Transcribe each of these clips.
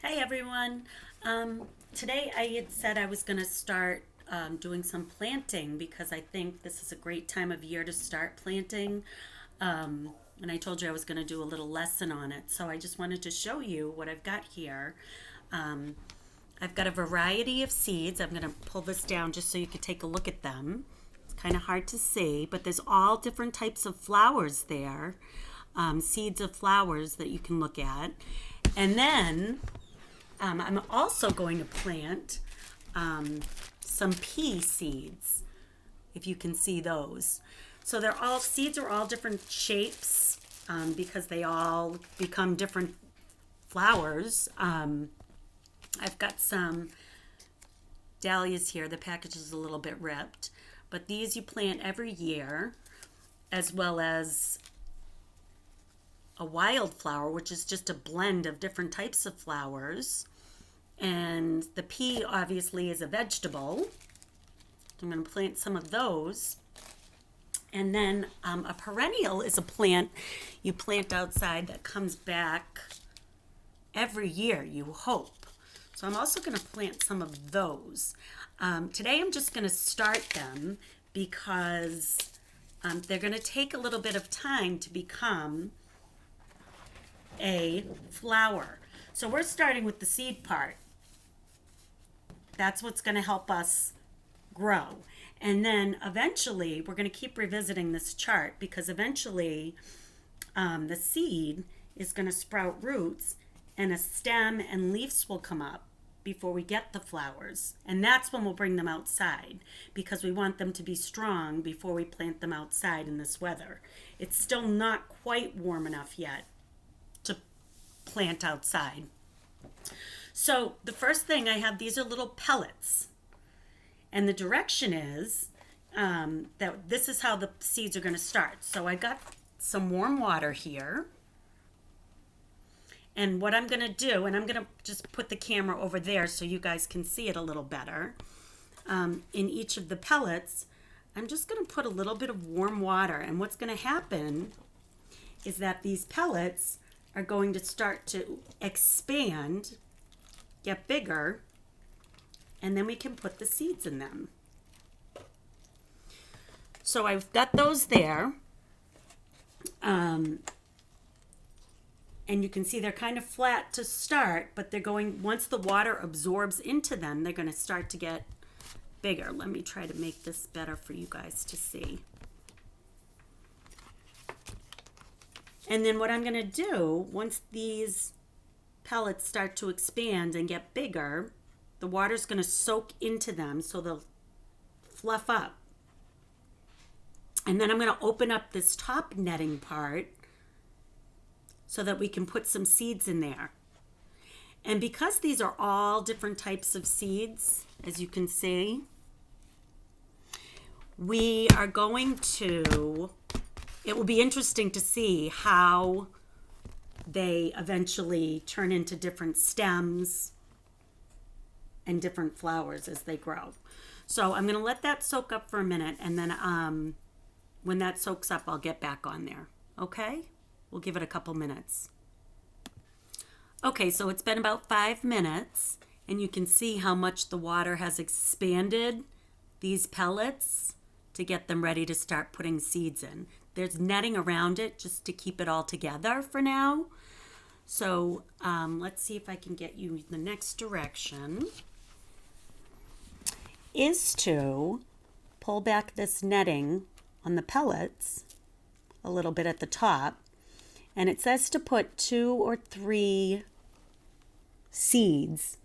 Hey everyone. Today I had said I was going to start doing some planting because I think this is a great time of year to start planting. And I told you I was going to do a little lesson on it. So I just wanted to show you what I've got here. Um, I've got a variety of seeds. I'm going to pull this down just so you can take a look at them. It's kind of hard to see, but there's all different types of flowers there, seeds of flowers that you can look at. And then I'm also going to plant some pea seeds, if you can see those. So they're all seeds are all different shapes because they all become different flowers. I've got some dahlias here. The package is a little bit ripped, but these you plant every year, as well as a wildflower, which is just a blend of different types of flowers. And the pea obviously is a vegetable. I'm going to plant some of those. And then a perennial is a plant you plant outside that comes back every year, you hope. So I'm also going to plant some of those. Today I'm just going to start them because they're going to take a little bit of time to become a flower. So we're starting with the seed part. That's what's going to help us grow. And then eventually, we're going to keep revisiting this chart because eventually the seed is going to sprout roots and a stem and leaves will come up before we get the flowers. And that's when we'll bring them outside because we want them to be strong before we plant them outside in this weather. It's still not quite warm enough yet to plant outside. So the first thing I have, these are little pellets. And the direction is that this is how the seeds are going to start. So I got some warm water here. And what I'm going to do, and I'm going to just put the camera over there so you guys can see it a little better. In each of the pellets, I'm just going to put a little bit of warm water. And what's going to happen is that these pellets are going to start to expand, get bigger, and then we can put the seeds in them. So I've got those there. And you can see they're kind of flat to start, but they're going, once the water absorbs into them, they're going to start to get bigger. Let me try to make this better for you guys to see. And then what I'm going to do, once these pellets start to expand and get bigger, the water's going to soak into them so they'll fluff up. And then I'm going to open up this top netting part so that we can put some seeds in there. And because these are all different types of seeds, as you can see, we are going to, it will be interesting to see how they eventually turn into different stems and different flowers as they grow. So I'm going to let that soak up for a minute, and then when that soaks up, I'll get back on there. Okay? We'll give it a couple minutes. Okay, so it's been about 5 minutes, and you can see how much the water has expanded these pellets to get them ready to start putting seeds in. There's netting around it just to keep it all together for now. So let's see if I can get you the next direction. Is to pull back this netting on the pellets a little bit at the top. And it says to put 2 or 3 seeds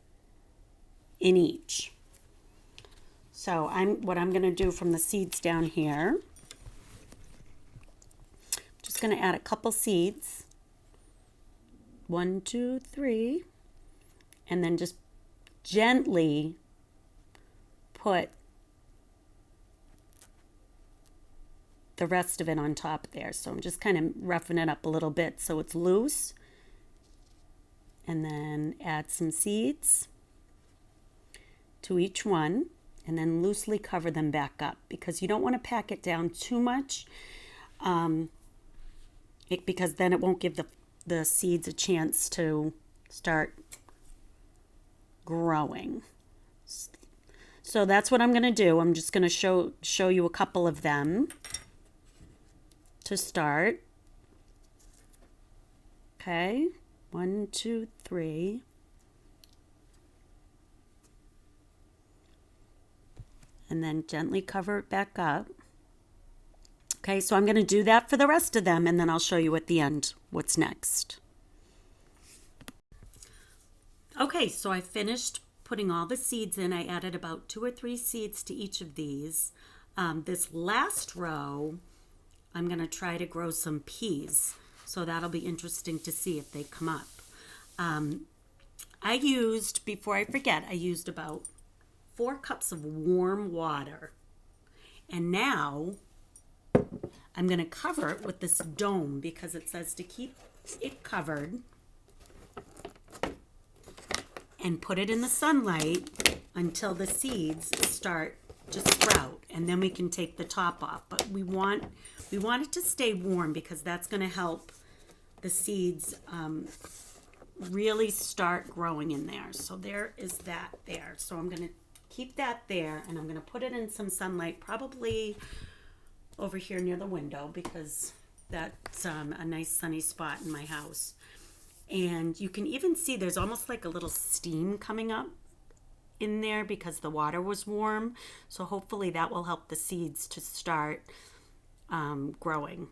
in each. So what I'm going to do from the seeds down here, just going to add a couple seeds. 1, 2, 3. And then just gently put the rest of it on top there. So I'm just kind of roughing it up a little bit so it's loose. And then add some seeds to each one, and then loosely cover them back up because you don't want to pack it down too much because then it won't give the seeds a chance to start growing. So that's what I'm going to do. I'm just going to show you a couple of them to start. Okay, 1, 2, 3. And then gently cover it back up. Okay, so I'm going to do that for the rest of them, and then I'll show you at the end what's next. Okay, so I finished putting all the seeds in. I added about 2 or 3 seeds to each of these. This last row, I'm going to try to grow some peas. So that'll be interesting to see if they come up. Before I forget, I used about 4 cups of warm water. And now I'm going to cover it with this dome because it says to keep it covered and put it in the sunlight until the seeds start to sprout, and then we can take the top off. But we want it to stay warm because that's going to help the seeds really start growing in there. So there is that there. So I'm going to keep that there, and I'm going to put it in some sunlight, probably over here near the window, because that's a nice sunny spot in my house. And you can even see there's almost like a little steam coming up in there because the water was warm. So hopefully that will help the seeds to start growing.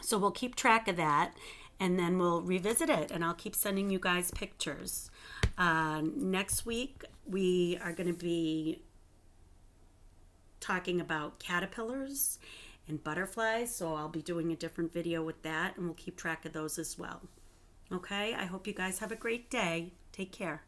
So we'll keep track of that, and then we'll revisit it, and I'll keep sending you guys pictures. Next week we are going to be talking about caterpillars and butterflies, so I'll be doing a different video with that, and we'll keep track of those as well. Okay, I hope you guys have a great day. Take care.